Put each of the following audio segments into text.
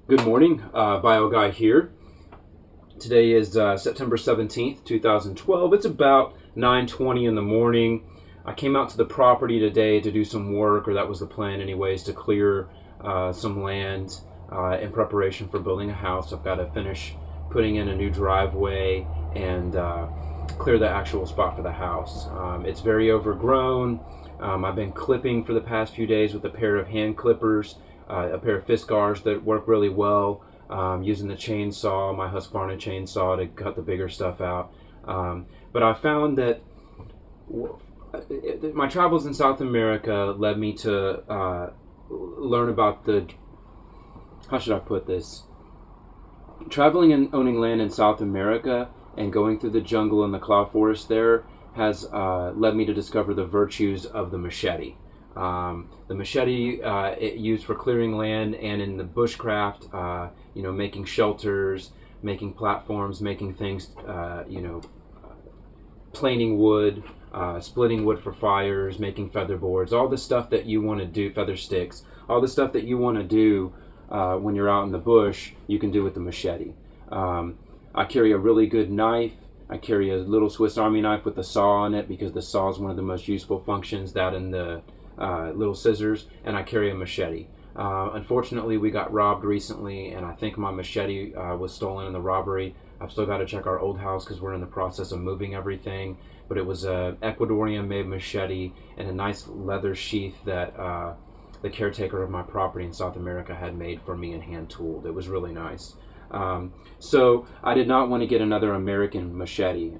Good morning, Bio Guy here. Today is September 17th, 2012. It's about 9:20 in the morning. I came out to the property today to do some work, or that was the plan anyways, to clear some land in preparation for building a house. I've got to finish putting in a new driveway and clear the actual spot for the house. It's very overgrown. I've been clipping for the past few days with a pair of hand clippers. A pair of Fiskars that work really well, using the chainsaw, my Husqvarna chainsaw, to cut the bigger stuff out. But I found that my travels in South America led me to learn about how should I put this? Traveling and owning land in South America and going through the jungle and the cloud forest there has led me to discover the virtues of the machete. The machete it used for clearing land and in the bushcraft, making shelters, making platforms, making things, planing wood, splitting wood for fires, making feather boards, all the stuff that you want to do, feather sticks, all the stuff that you want to do when you're out in the bush, you can do with the machete. I carry a really good knife. I carry a little Swiss Army knife with a saw on it because the saw is one of the most useful functions, that and the little scissors, and I carry a machete. Unfortunately, we got robbed recently, and I think my machete was stolen in the robbery. I've still got to check our old house because we're in the process of moving everything, but it was a Ecuadorian made machete and a nice leather sheath that the caretaker of my property in South America had made for me and hand tooled. It was really nice. So I did not want to get another American machete.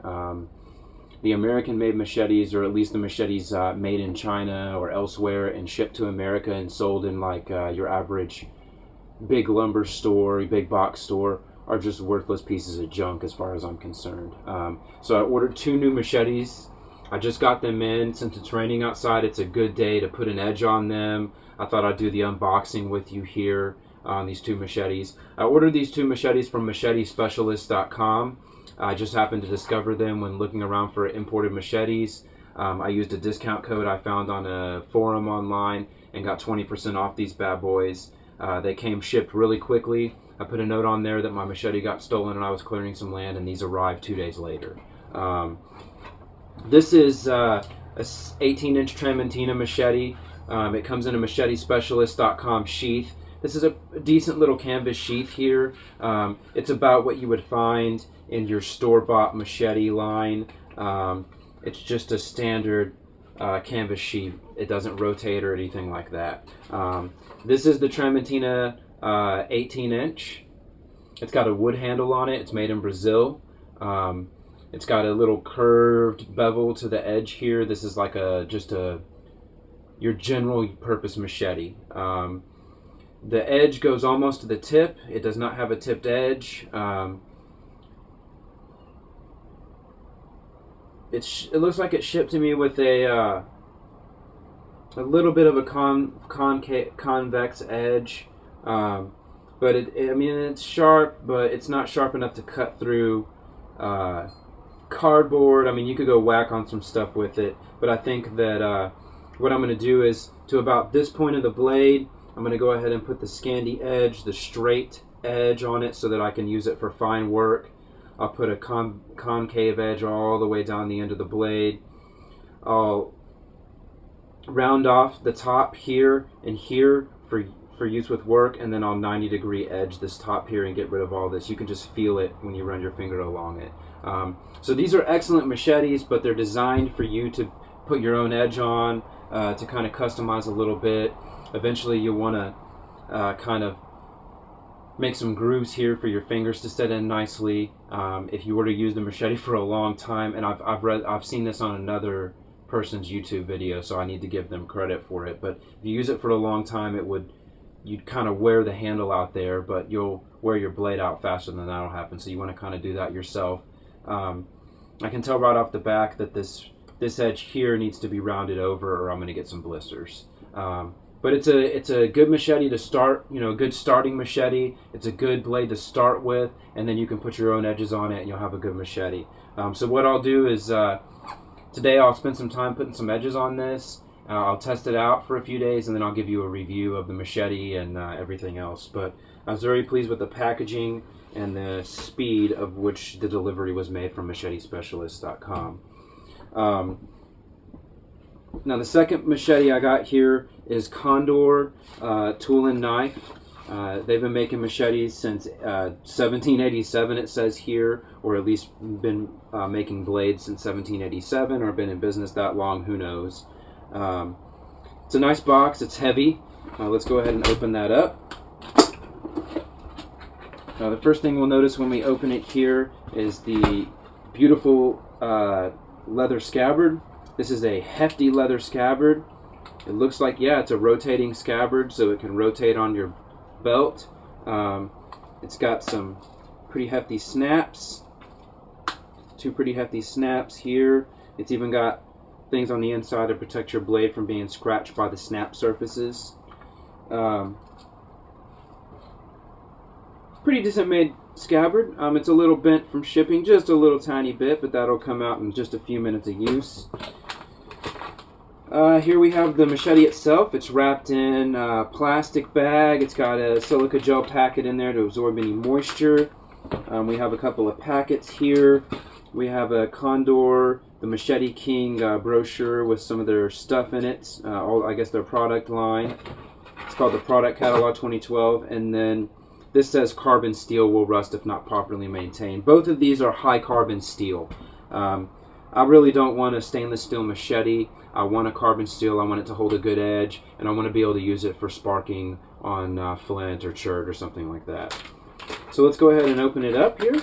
The American-made machetes, or at least the machetes made in China or elsewhere and shipped to America and sold in like your average big lumber store, big box store, are just worthless pieces of junk as far as I'm concerned. So I ordered 2 new machetes. I just got them in. Since it's raining outside, it's a good day to put an edge on them. I thought I'd do the unboxing with you here on these 2 machetes. I ordered these 2 machetes from machetespecialist.com. I just happened to discover them when looking around for imported machetes. I used a discount code I found on a forum online and got 20% off these bad boys. They came shipped really quickly. I put a note on there that my machete got stolen and I was clearing some land, and these arrived 2 days later. This is a 18-inch Tramontina machete. It comes in a machetespecialist.com sheath. This is a decent little canvas sheath here. It's about what you would find in your store-bought machete line. It's just a standard canvas sheath. It doesn't rotate or anything like that. This is the Tramontina 18-inch. It's got a wood handle on it. It's made in Brazil. It's got a little curved bevel to the edge here. This is like your general purpose machete. The edge goes almost to the tip. It does not have a tipped edge. It looks like it shipped to me with a little bit of a convex edge, but it's sharp, but it's not sharp enough to cut through cardboard. I mean, you could go whack on some stuff with it, but I think that what I'm going to do is, to about this point of the blade, I'm going to go ahead and put the Scandi edge, the straight edge on it, so that I can use it for fine work. I'll put a concave edge all the way down the end of the blade. I'll round off the top here and here for use with work, and then I'll 90-degree edge this top here and get rid of all this. You can just feel it when you run your finger along it. So these are excellent machetes, but they're designed for you to put your own edge on, to kind of customize a little bit. Eventually you'll want to kind of make some grooves here for your fingers to set in nicely. If you were to use the machete for a long time, and I've seen this on another person's YouTube video, so I need to give them credit for it. But if you use it for a long time, you'd kind of wear the handle out there, but you'll wear your blade out faster than that'll happen. So you want to kind of do that yourself. I can tell right off the back that this edge here needs to be rounded over, or I'm going to get some blisters. But it's a good machete to start, a good starting machete. It's a good blade to start with, and then you can put your own edges on it and you'll have a good machete. So what I'll do is, today I'll spend some time putting some edges on this, I'll test it out for a few days, and then I'll give you a review of the machete and everything else. But I was very pleased with the packaging and the speed of which the delivery was made from machetespecialist.com. Now the second machete I got here is Condor Tool and Knife. They've been making machetes since 1787, it says here, or at least been making blades since 1787, or been in business that long, who knows. It's a nice box, it's heavy. Let's go ahead and open that up. The first thing we'll notice when we open it here is the beautiful leather scabbard. This is a hefty leather scabbard. It looks like, yeah, it's a rotating scabbard, so it can rotate on your belt. It's got some pretty hefty snaps. Two pretty hefty snaps here. It's even got things on the inside to protect your blade from being scratched by the snap surfaces. Pretty decent made scabbard. It's a little bent from shipping, just a little tiny bit, but that'll come out in just a few minutes of use. Here we have the machete itself. It's wrapped in a plastic bag. It's got a silica gel packet in there to absorb any moisture. We have a couple of packets here. We have a Condor, the Machete King brochure with some of their stuff in it. I guess their product line. It's called the Product Catalog 2012. And then this says carbon steel will rust if not properly maintained. Both of these are high carbon steel. I really don't want a stainless steel machete. I want a carbon steel. I want it to hold a good edge, and I want to be able to use it for sparking on flint or chert or something like that. So let's go ahead and open it up here.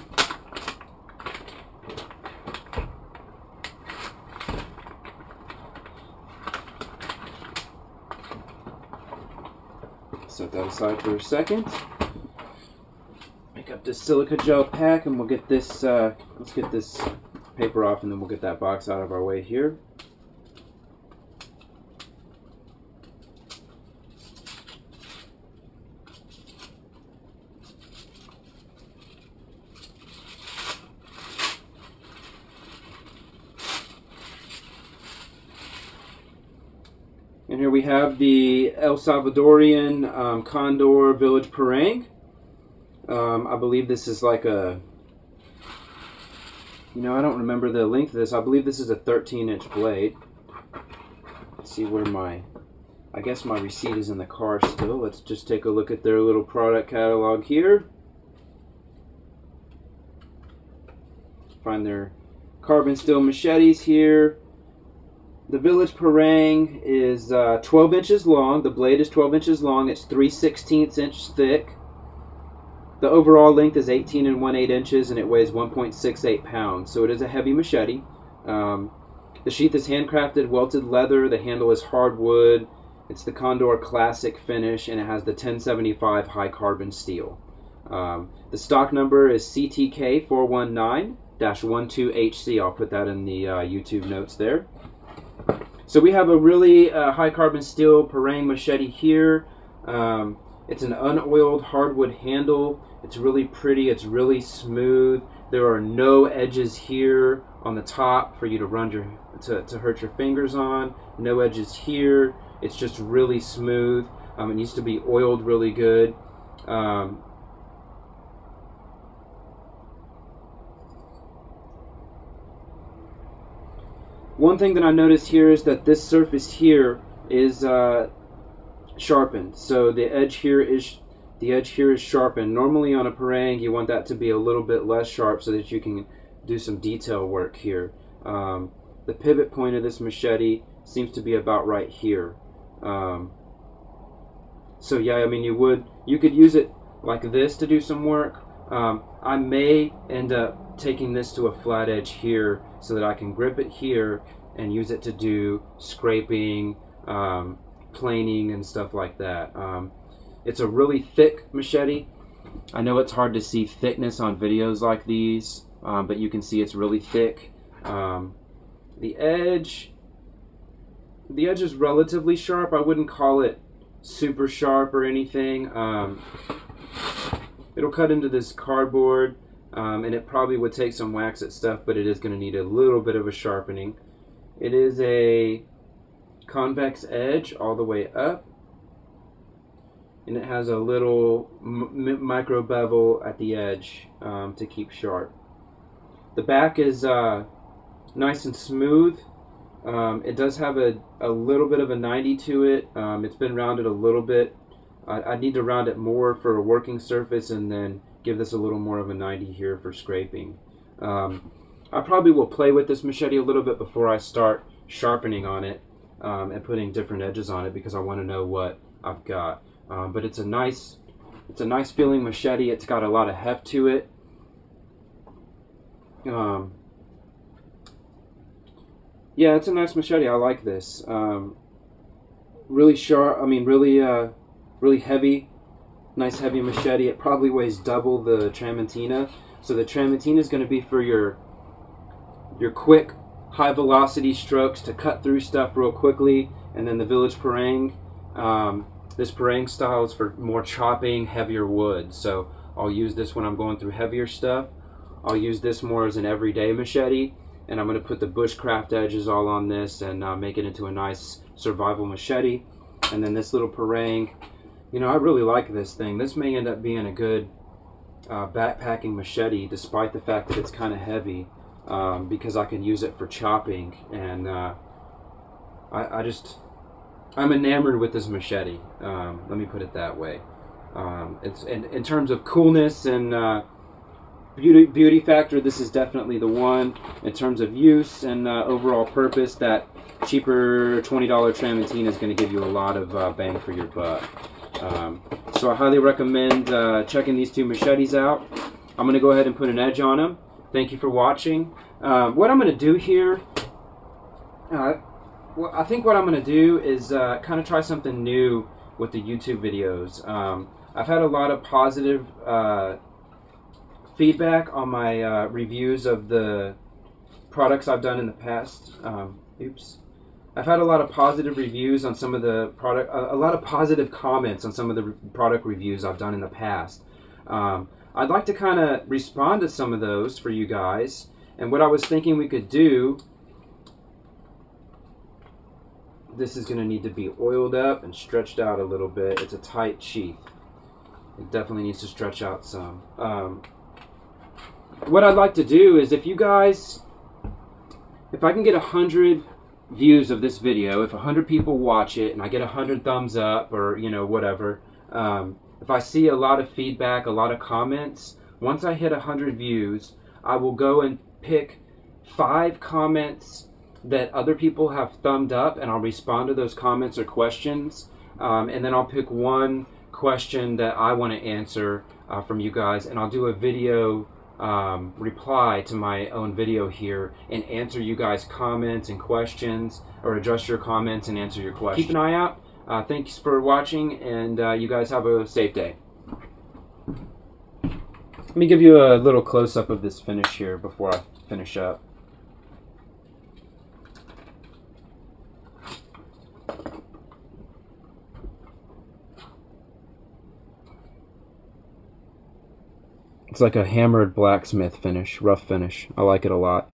Set that aside for a second. Pick up this silica gel pack, and we'll get this. Let's get this paper off, and then we'll get that box out of our way here. And here we have the El Salvadorian Condor Village Parang. I believe this is like a, I don't remember the length of this. I believe this is a 13-inch blade. Let's see where I guess my receipt is in the car still. Let's just take a look at their little product catalog here. Find their carbon steel machetes here. The Village Parang is 12 inches long. The blade is 12 inches long. It's 3/16 inch thick. The overall length is 18 1/8 inches, and it weighs 1.68 pounds. So it is a heavy machete. The sheath is handcrafted welted leather. The handle is hardwood. It's the Condor Classic finish, and it has the 1075 high carbon steel. The stock number is CTK 419-12HC. I'll put that in the YouTube notes there. So we have a really high carbon steel Parang machete here. It's an unoiled hardwood handle. It's really pretty. It's really smooth. There are no edges here on the top for you to run to hurt your fingers on. No edges here. It's just really smooth. It needs to be oiled really good. One thing that I noticed here is that this surface here is sharpened. So the edge here is sharpened. Normally on a Parang you want that to be a little bit less sharp so that you can do some detail work here. The pivot point of this machete seems to be about right here. So yeah, I mean you could use it like this to do some work. I may end up taking this to a flat edge here so that I can grip it here and use it to do scraping, planing and stuff like that. It's a really thick machete. I know it's hard to see thickness on videos like these, but you can see it's really thick. The edge is relatively sharp. I wouldn't call it super sharp or anything. It'll cut into this cardboard, and it probably would take some wax at stuff, but it is going to need a little bit of a sharpening. It is a convex edge all the way up, and it has a little micro bevel at the edge to keep sharp. The back is nice and smooth. It does have a little bit of a 90 to it. It's been rounded a little bit. I need to round it more for a working surface and then give this a little more of a 90 here for scraping. I probably will play with this machete a little bit before I start sharpening on it and putting different edges on it, because I want to know what I've got. But it's a nice feeling machete. It's got a lot of heft to it. Yeah, it's a nice machete. I like this. Really sharp. I mean, really heavy. Nice heavy machete. It probably weighs double the Tramontina. So the Tramontina is going to be for your quick, high velocity strokes to cut through stuff real quickly, and then the Village Parang. This Parang style is for more chopping, heavier wood. So I'll use this when I'm going through heavier stuff. I'll use this more as an everyday machete, and I'm going to put the bushcraft edges all on this and make it into a nice survival machete. And then this little Parang, you know, I really like this thing. This may end up being a good backpacking machete, despite the fact that it's kind of heavy, because I can use it for chopping. And I'm enamored with this machete. Let me put it that way. It's in terms of coolness and beauty factor, this is definitely the one. In terms of use and overall purpose, that cheaper $20 Tramontina is going to give you a lot of bang for your buck. So I highly recommend checking these two machetes out. I'm going to go ahead and put an edge on them. Thank you for watching. What I'm going to do here, well, I think what I'm going to do is kind of try something new with the YouTube videos. I've had a lot of positive feedback on my reviews of the products I've done in the past. I've had a lot of positive reviews on some of the product, a lot of positive comments on some of the product reviews I've done in the past. I'd like to kind of respond to some of those for you guys. And what I was thinking we could do, this is going to need to be oiled up and stretched out a little bit. It's a tight sheath. It definitely needs to stretch out some. What I'd like to do is, if I can get 100 views of this video, if 100 people watch it and I get 100 thumbs up, or you know, whatever, if I see a lot of feedback, a lot of comments, once I hit 100 views, I will go and pick 5 comments that other people have thumbed up, and I'll respond to those comments or questions, and then I'll pick one question that I want to answer from you guys, and I'll do a video reply to my own video here and answer you guys' comments and questions, or address your comments and answer your questions. Keep an eye out. Thanks for watching, and you guys have a safe day. Let me give you a little close-up of this finish here before I finish up. It's like a hammered blacksmith finish, rough finish. I like it a lot.